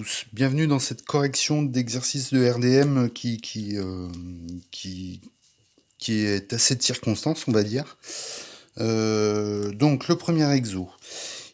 tous, bienvenue dans cette correction d'exercice de RDM qui est assez de circonstance, on va dire. Donc le premier exo,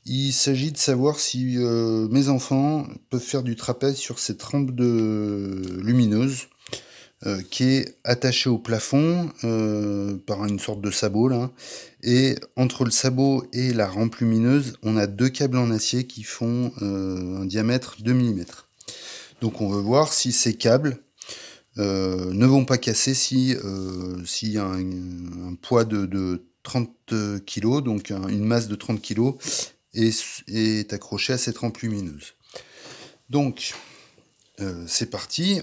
il s'agit de savoir si mes enfants peuvent faire du trapèze sur cette rampe lumineuse qui est attachée au plafond par une sorte de sabot là. Et entre le sabot et la rampe lumineuse, on a deux câbles en acier qui font un diamètre 2 mm. Donc on veut voir si ces câbles ne vont pas casser s'il y a un poids de 30 kg, donc une masse de 30 kg, est accroché à cette rampe lumineuse. Donc c'est parti,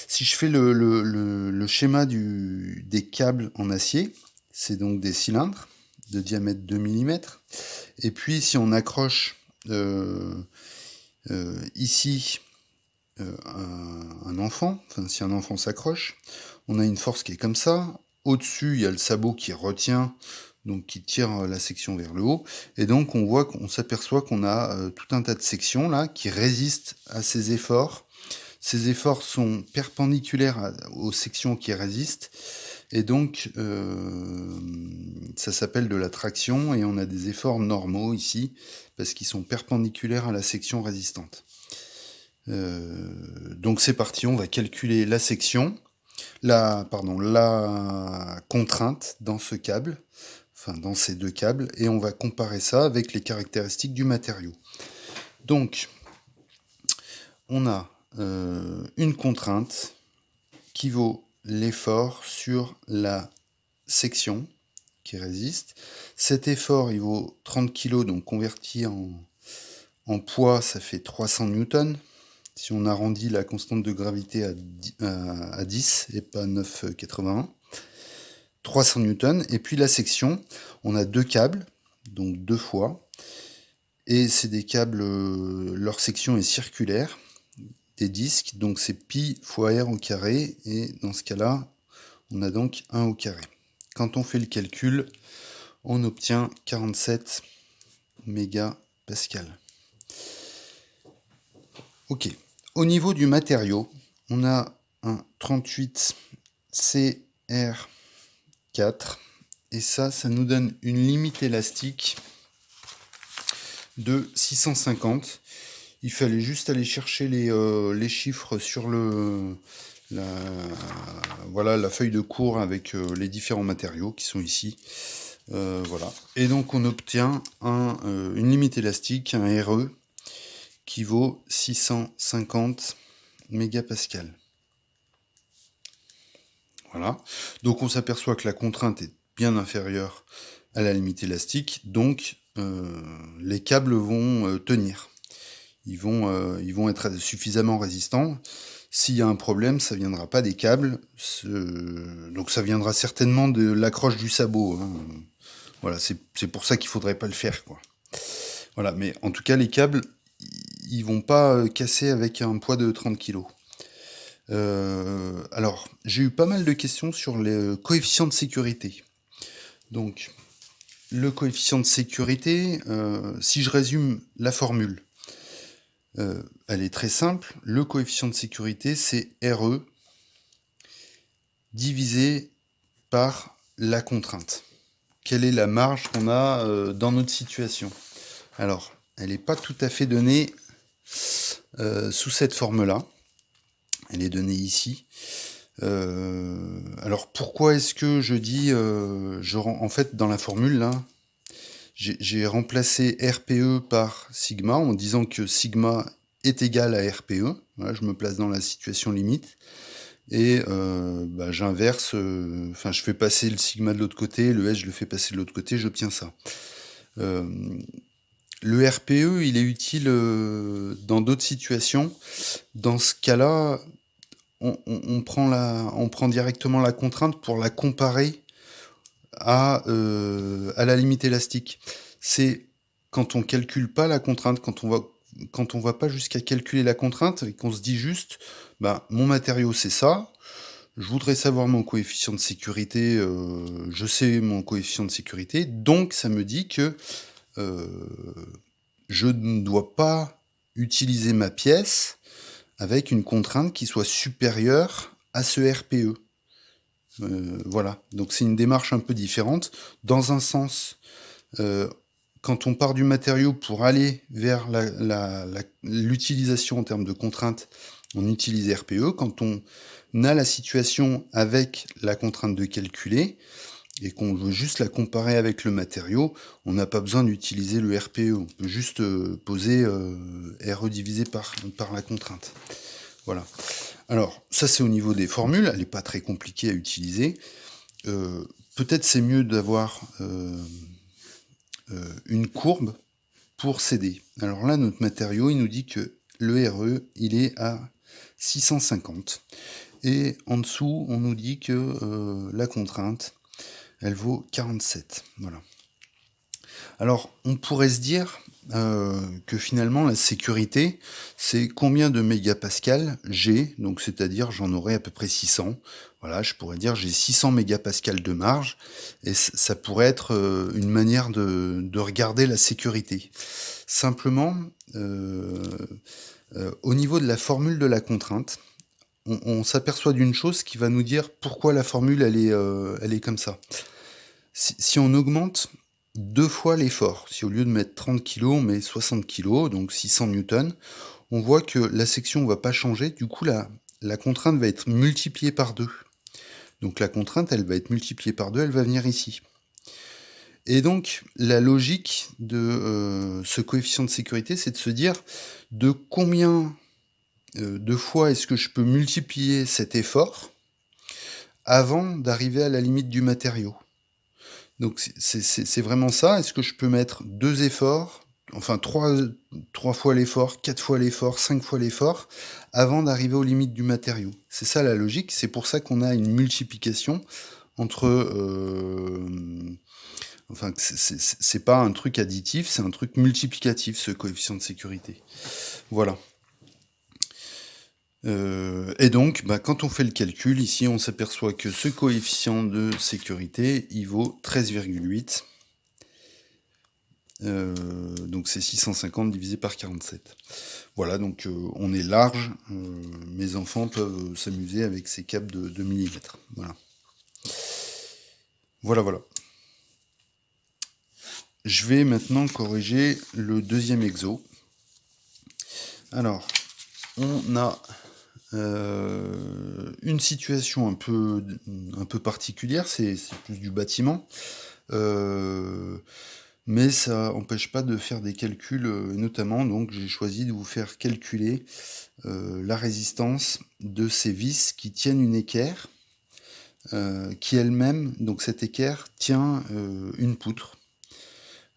si je fais le schéma des câbles en acier, c'est donc des cylindres de diamètre 2 mm. Et puis si on accroche ici un enfant, enfin si un enfant s'accroche, on a une force qui est comme ça. Au-dessus, il y a le sabot qui retient, donc qui tire la section vers le haut. Et donc on s'aperçoit qu'on a tout un tas de sections là qui résistent à ces efforts. Ces efforts sont perpendiculaires aux sections qui résistent. Et donc, ça s'appelle de la traction, et on a des efforts normaux ici, parce qu'ils sont perpendiculaires à la section résistante. Donc c'est parti, on va calculer la section, la contrainte dans ce câble, enfin dans ces deux câbles, et on va comparer ça avec les caractéristiques du matériau. Donc, on a une contrainte qui vaut l'effort sur la section qui résiste. Cet effort, il vaut 30 kg, donc converti en poids, ça fait 300 newtons. Si on arrondit la constante de gravité à 10 et pas 9,81, 300 newtons. Et puis la section, on a deux câbles, donc deux fois. Et c'est des câbles, leur section est circulaire, des disques, donc c'est pi fois r au carré. Et dans ce cas-là, on a donc 1 au carré. Quand on fait le calcul, on obtient 47 mégapascales. Ok. Au niveau du matériau, on a un 38 CR4 et ça nous donne une limite élastique de 650. Il fallait juste aller chercher les chiffres sur la feuille de cours avec les différents matériaux qui sont ici. Voilà. Et donc on obtient une limite élastique, un RE, qui vaut 650 mégapascales. Voilà. Donc on s'aperçoit que la contrainte est bien inférieure à la limite élastique, donc les câbles vont tenir. Ils vont être suffisamment résistants. S'il y a un problème, ça viendra pas des câbles, donc ça viendra certainement de l'accroche du sabot. Hein. Voilà, c'est pour ça qu'il faudrait pas le faire, quoi. Voilà, mais en tout cas, les câbles, ils vont pas casser avec un poids de 30 kg. Alors, j'ai eu pas mal de questions sur les coefficients de sécurité. Donc, le coefficient de sécurité, si je résume la formule, elle est très simple. Le coefficient de sécurité, c'est RE divisé par la contrainte. Quelle est la marge qu'on a dans notre situation? Alors, elle n'est pas tout à fait donnée sous cette forme-là. Elle est donnée ici. Alors, pourquoi est-ce que je dis... en fait, dans la formule, là, j'ai remplacé RPE par sigma en disant que sigma est égal à RPE. Voilà, je me place dans la situation limite. Et j'inverse, je fais passer le sigma de l'autre côté, le S je le fais passer de l'autre côté, j'obtiens ça. Le RPE, il est utile dans d'autres situations. Dans ce cas-là, on prend directement la contrainte pour la comparer à la limite élastique. C'est quand on calcule pas la contrainte, quand on va pas jusqu'à calculer la contrainte et qu'on se dit juste, mon matériau c'est ça, je voudrais savoir mon coefficient de sécurité, je sais mon coefficient de sécurité, donc ça me dit que je ne dois pas utiliser ma pièce avec une contrainte qui soit supérieure à ce RPE. Voilà, donc c'est une démarche un peu différente. Dans un sens, quand on part du matériau pour aller vers l'utilisation en termes de contraintes, on utilise RPE. Quand on a la situation avec la contrainte de calculer et qu'on veut juste la comparer avec le matériau, on n'a pas besoin d'utiliser le RPE. On peut juste poser RE divisé par la contrainte. Voilà. Alors, ça c'est au niveau des formules, elle n'est pas très compliquée à utiliser. Peut-être c'est mieux d'avoir une courbe pour CD. Alors là, notre matériau, il nous dit que le RE, il est à 650. Et en dessous, on nous dit que la contrainte, elle vaut 47. Voilà. Alors, on pourrait se dire que finalement, la sécurité, c'est combien de mégapascales j'ai, donc c'est-à-dire j'en aurai à peu près 600. Voilà, je pourrais dire j'ai 600 mégapascales de marge, et ça pourrait être une manière de regarder la sécurité. Simplement, au niveau de la formule de la contrainte, on s'aperçoit d'une chose qui va nous dire pourquoi la formule elle est comme ça. Si on augmente 2 fois l'effort, si au lieu de mettre 30 kg, on met 60 kg, donc 600 newtons, on voit que la section ne va pas changer, du coup la contrainte va être multipliée par 2. Donc la contrainte, elle va être multipliée par 2, elle va venir ici. Et donc la logique de ce coefficient de sécurité, c'est de se dire de combien de fois est-ce que je peux multiplier cet effort avant d'arriver à la limite du matériau. Donc c'est vraiment ça. Est-ce que je peux mettre 2 efforts, enfin 3 fois l'effort, 4 fois l'effort, 5 fois l'effort, avant d'arriver aux limites du matériau? C'est ça la logique. C'est pour ça qu'on a une multiplication entre... enfin, c'est pas un truc additif, c'est un truc multiplicatif, ce coefficient de sécurité. Voilà. Et donc, quand on fait le calcul, ici, on s'aperçoit que ce coefficient de sécurité, il vaut 13,8. Donc c'est 650 divisé par 47. Voilà, donc on est large. Mes enfants peuvent s'amuser avec ces câbles de millimètres. Voilà. Voilà. Je vais maintenant corriger le deuxième exo. Alors, on a une situation un peu particulière, c'est plus du bâtiment, mais ça n'empêche pas de faire des calculs, notamment, donc j'ai choisi de vous faire calculer la résistance de ces vis qui tiennent une équerre, qui elle-même, donc cette équerre, tient une poutre.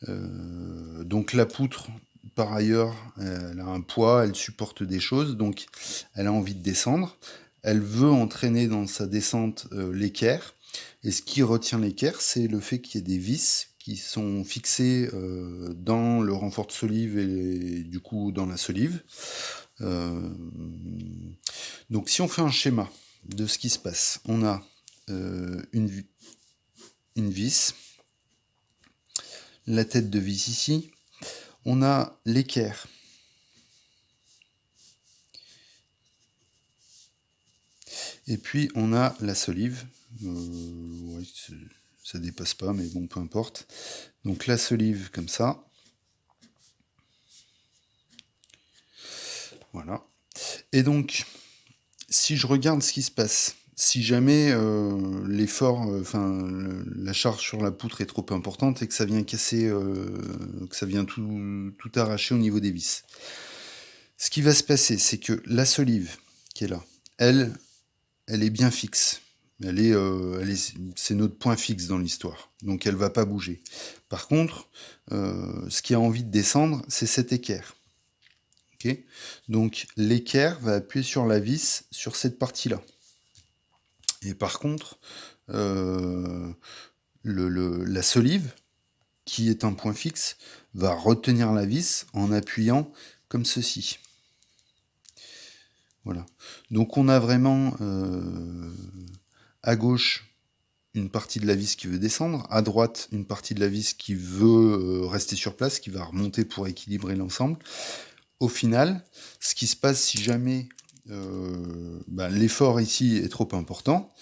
Donc la poutre, par ailleurs, elle a un poids, elle supporte des choses, donc elle a envie de descendre. Elle veut entraîner dans sa descente l'équerre. Et ce qui retient l'équerre, c'est le fait qu'il y ait des vis qui sont fixées dans le renfort de solive et du coup dans la solive. Donc si on fait un schéma de ce qui se passe, on a une vis, la tête de vis ici, on a l'équerre. Et puis on a la solive. Ouais, ça dépasse pas, mais bon, peu importe. Donc la solive comme ça. Voilà. Et donc, si je regarde ce qui se passe, si jamais l'effort, la charge sur la poutre est trop importante et que ça vient casser, que ça vient tout arracher au niveau des vis. Ce qui va se passer, c'est que la solive qui est là, elle est bien fixe. C'est notre point fixe dans l'histoire. Donc elle va pas bouger. Par contre, ce qui a envie de descendre, c'est cette équerre. Okay, donc l'équerre va appuyer sur la vis sur cette partie-là. Et par contre, la solive, qui est un point fixe, va retenir la vis en appuyant comme ceci. Voilà. Donc on a vraiment à gauche une partie de la vis qui veut descendre, à droite une partie de la vis qui veut rester sur place, qui va remonter pour équilibrer l'ensemble. au final, ce qui se passe si jamais l'effort ici est trop important,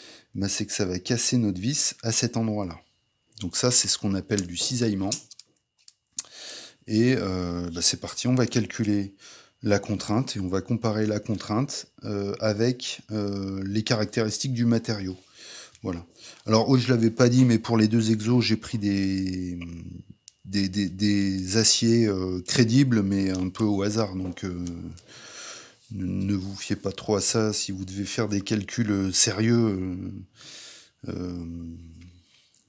c'est que ça va casser notre vis à cet endroit-là. Donc ça, c'est ce qu'on appelle du cisaillement. Et c'est parti, on va calculer la contrainte et on va comparer la contrainte avec les caractéristiques du matériau. Voilà. Alors, je ne l'avais pas dit, mais pour les deux exos, j'ai pris des aciers crédibles, mais un peu au hasard. Donc, ne vous fiez pas trop à ça. Si vous devez faire des calculs sérieux,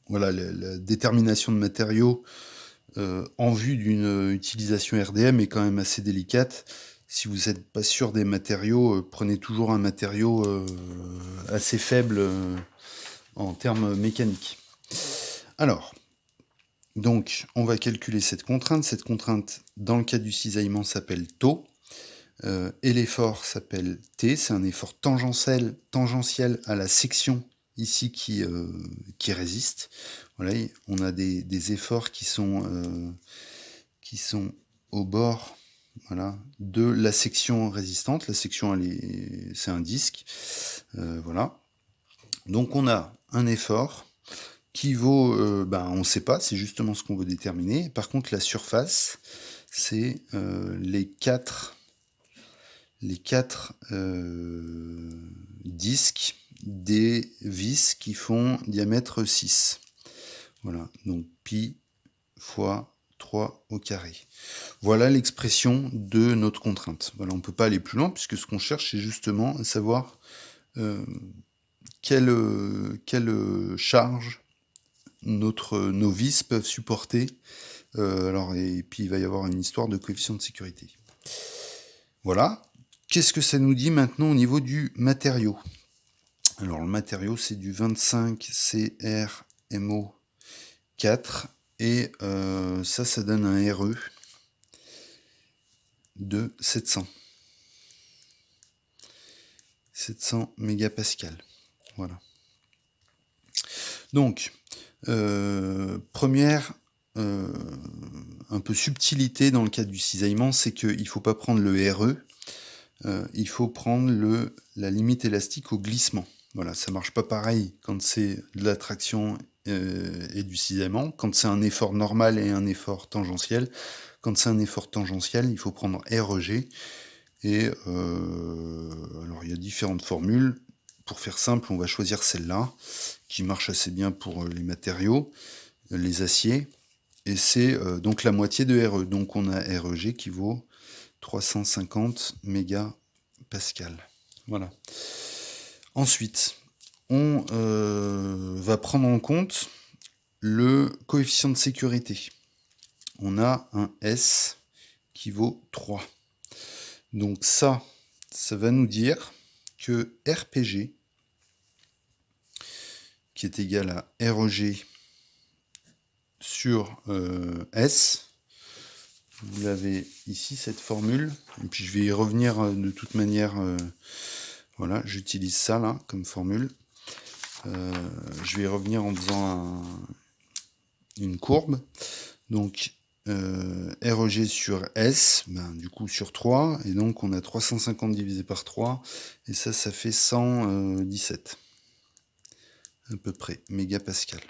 voilà, la détermination de matériaux en vue d'une utilisation RDM est quand même assez délicate. Si vous n'êtes pas sûr des matériaux, prenez toujours un matériau assez faible en termes mécaniques. Alors, donc, on va calculer cette contrainte. Cette contrainte, dans le cas du cisaillement, s'appelle tau. Et l'effort s'appelle T. C'est un effort tangentiel à la section ici qui résiste. Voilà, on a des efforts qui sont au bord, voilà, de la section résistante. La section, c'est un disque. Voilà. Donc on a un effort qui vaut, on ne sait pas, c'est justement ce qu'on veut déterminer. Par contre, la surface, c'est les quatre disques des vis qui font diamètre 6. Voilà, donc pi fois 3 au carré. Voilà l'expression de notre contrainte. Voilà, on ne peut pas aller plus loin puisque ce qu'on cherche, c'est justement à savoir quelle charge nos vis peuvent supporter. Et puis il va y avoir une histoire de coefficient de sécurité. Voilà. Qu'est-ce que ça nous dit maintenant au niveau du matériau? Alors le matériau, c'est du 25 CrMo4 et ça donne un RE de 700 mégapascales. Voilà. Donc, première un peu subtilité dans le cas du cisaillement, c'est qu'il ne faut pas prendre le RE, il faut prendre la limite élastique au glissement. Voilà, ça marche pas pareil quand c'est de la traction et du cisaillement. Quand c'est un effort normal et un effort tangentiel, quand c'est un effort tangentiel, il faut prendre REG. Et alors il y a différentes formules. Pour faire simple, on va choisir celle-là, qui marche assez bien pour les matériaux, les aciers. Et c'est donc la moitié de RE. Donc on a REG qui vaut 350 mégapascales. Voilà. Ensuite, on va prendre en compte le coefficient de sécurité. On a un S qui vaut 3. Donc ça va nous dire que RPG, qui est égal à REG sur S, vous l'avez ici, cette formule, et puis je vais y revenir de toute manière, voilà, j'utilise ça là comme formule. Je vais y revenir en faisant une courbe. Donc REG sur S, du coup sur 3, et donc on a 350 divisé par 3, et ça fait 117 à peu près mégapascal.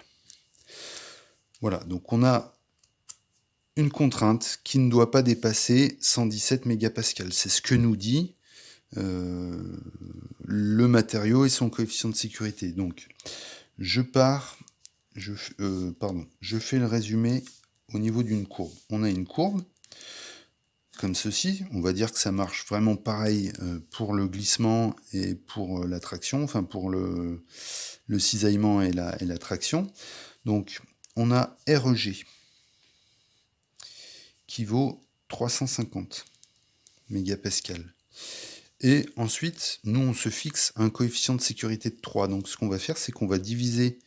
Voilà, donc on a une contrainte qui ne doit pas dépasser 117 mégapascal. C'est ce que nous dit le matériau et son coefficient de sécurité. Donc je fais le résumé au niveau d'une courbe. On a une courbe comme ceci. On va dire que ça marche vraiment pareil pour le glissement et pour la traction, enfin pour le cisaillement et la traction. Donc on a REG qui vaut 350 mégapascal. Et ensuite, nous, on se fixe un coefficient de sécurité de 3. Donc ce qu'on va faire, c'est qu'on va diviser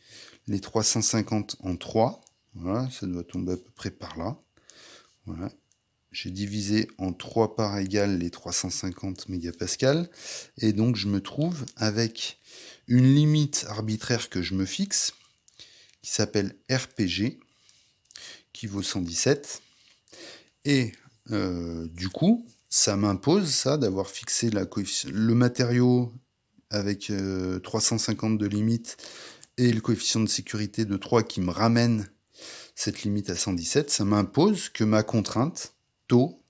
les 350 en 3. Voilà, ça doit tomber à peu près par là. Voilà. J'ai divisé en 3 parts égales les 350 mégapascales. Et donc, je me trouve avec une limite arbitraire que je me fixe, qui s'appelle RPG, qui vaut 117. Et du coup, ça m'impose, ça, d'avoir fixé le matériau avec 350 de limite et le coefficient de sécurité de 3 qui me ramène cette limite à 117. Ça m'impose que ma contrainte, taux,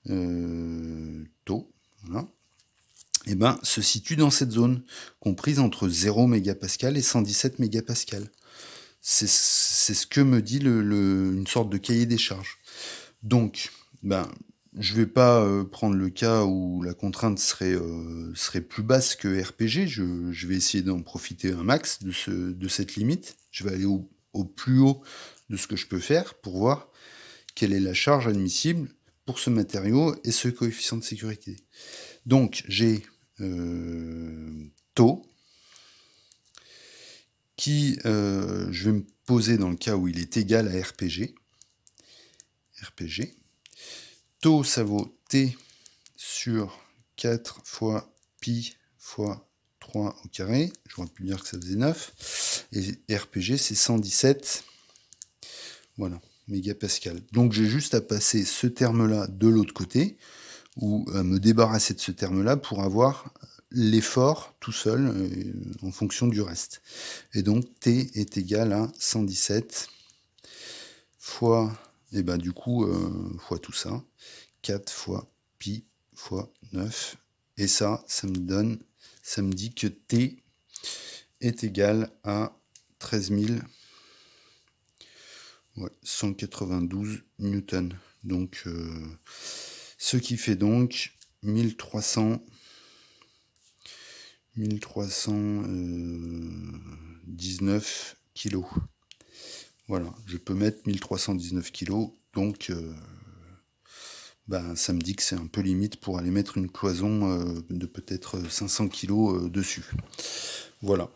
voilà, eh ben, se situe dans cette zone, comprise entre 0 mégapascal et 117 mégapascal. C'est ce que me dit une sorte de cahier des charges. Donc, ben, je vais pas prendre le cas où la contrainte serait plus basse que RPG. Je vais essayer d'en profiter un max de cette limite. Je vais aller au plus haut de ce que je peux faire pour voir quelle est la charge admissible pour ce matériau et ce coefficient de sécurité. Donc, j'ai taux qui, je vais me poser dans le cas où il est égal à RPG. Taux, ça vaut T sur 4 fois pi fois 3 au carré. J'aurais pu dire que ça faisait 9. Et RPG, c'est 117. Voilà, mégapascal. Donc j'ai juste à passer ce terme-là de l'autre côté, ou à me débarrasser de ce terme-là pour avoir l'effort tout seul en fonction du reste. Et donc T est égal à 117 fois, et ben du coup, fois tout ça, 4 fois pi fois 9. Et ça me dit que T est égal à 13 192 newtons. Donc, ce qui fait donc 1319 kilos. Voilà, je peux mettre 1319 kilos, donc ben, ça me dit que c'est un peu limite pour aller mettre une cloison de peut-être 500 kilos dessus. Voilà.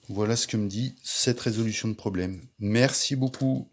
Voilà ce que me dit cette résolution de problème. Merci beaucoup.